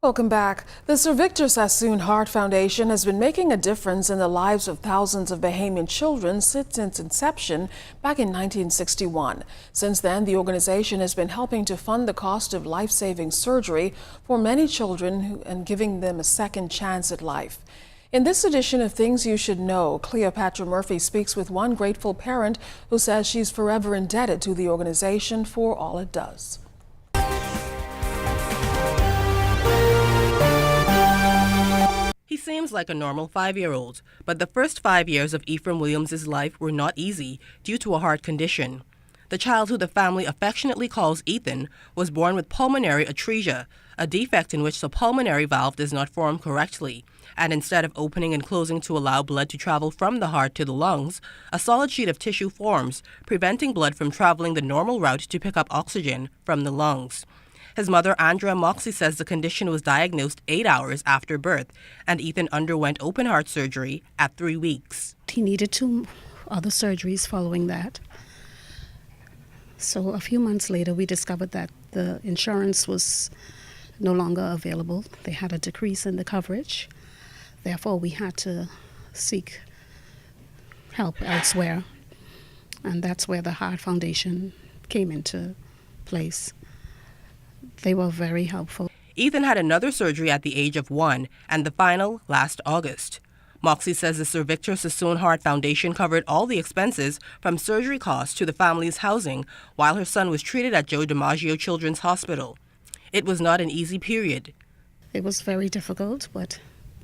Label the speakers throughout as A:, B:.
A: Welcome back. The Sir Victor Sassoon Heart Foundation has been making a difference in the lives of thousands of Bahamian children since its inception back in 1961. Since then, the organization has been helping to fund the cost of life-saving surgery for many children and giving them a second chance at life. In this edition of Things You Should Know, Cleopatra Murphy speaks with one grateful parent who says she's forever indebted to the organization for all it does.
B: He seems like a normal 5-year-old, but the first 5 years of Ephraim Williams' life were not easy due to a heart condition. The child, who the family affectionately calls Ethan, was born with pulmonary atresia, a defect in which the pulmonary valve does not form correctly, and instead of opening and closing to allow blood to travel from the heart to the lungs, a solid sheet of tissue forms, preventing blood from traveling the normal route to pick up oxygen from the lungs. His mother, Andrea Moxie, says the condition was diagnosed 8 hours after birth, and Ethan underwent open heart surgery at 3 weeks.
C: He needed 2 other surgeries following that. So a few months later, we discovered that the insurance was no longer available. They had a decrease in the coverage. Therefore, we had to seek help elsewhere. And that's where the Heart Foundation came into place. They were very helpful.
B: Ethan had another surgery at the age of 1, and the final last August. Moxie says the Sir Victor Sassoon Heart Foundation covered all the expenses from surgery costs to the family's housing while her son was treated at Joe DiMaggio Children's Hospital. It was not an easy period.
C: It was very difficult, but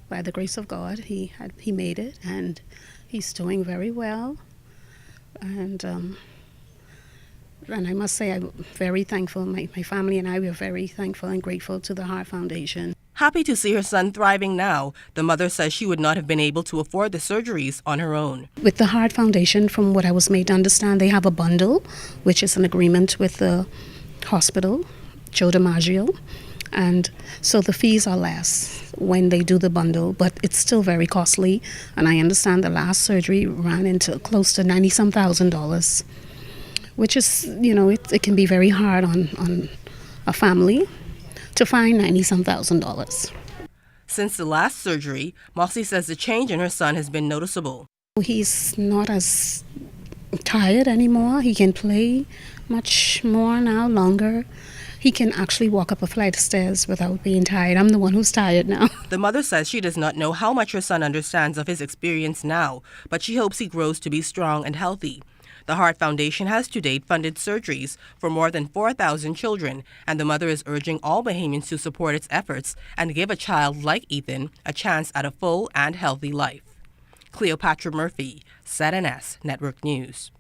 C: by the grace of God, he made it, and he's doing very well. And I must say, I'm very thankful. My family and I were very thankful and grateful to the Heart Foundation.
B: Happy to see her son thriving now, the mother says she would not have been able to afford the surgeries on her own.
C: With the Heart Foundation, from what I was made to understand, they have a bundle, which is an agreement with the hospital, Joe DiMaggio. And so the fees are less when they do the bundle, but it's still very costly. And I understand the last surgery ran into close to $90-some thousand, which is, it can be very hard on a family to find $90-some thousand.
B: Since the last surgery, Moxie says the change in her son has been noticeable.
C: He's not as tired anymore. He can play much more now, longer. He can actually walk up a flight of stairs without being tired. I'm the one who's tired now.
B: The mother says she does not know how much her son understands of his experience now, but she hopes he grows to be strong and healthy. The Heart Foundation has to date funded surgeries for more than 4,000 children, and the mother is urging all Bahamians to support its efforts and give a child like Ethan a chance at a full and healthy life. Cleopatra Murphy, ZNS Network News.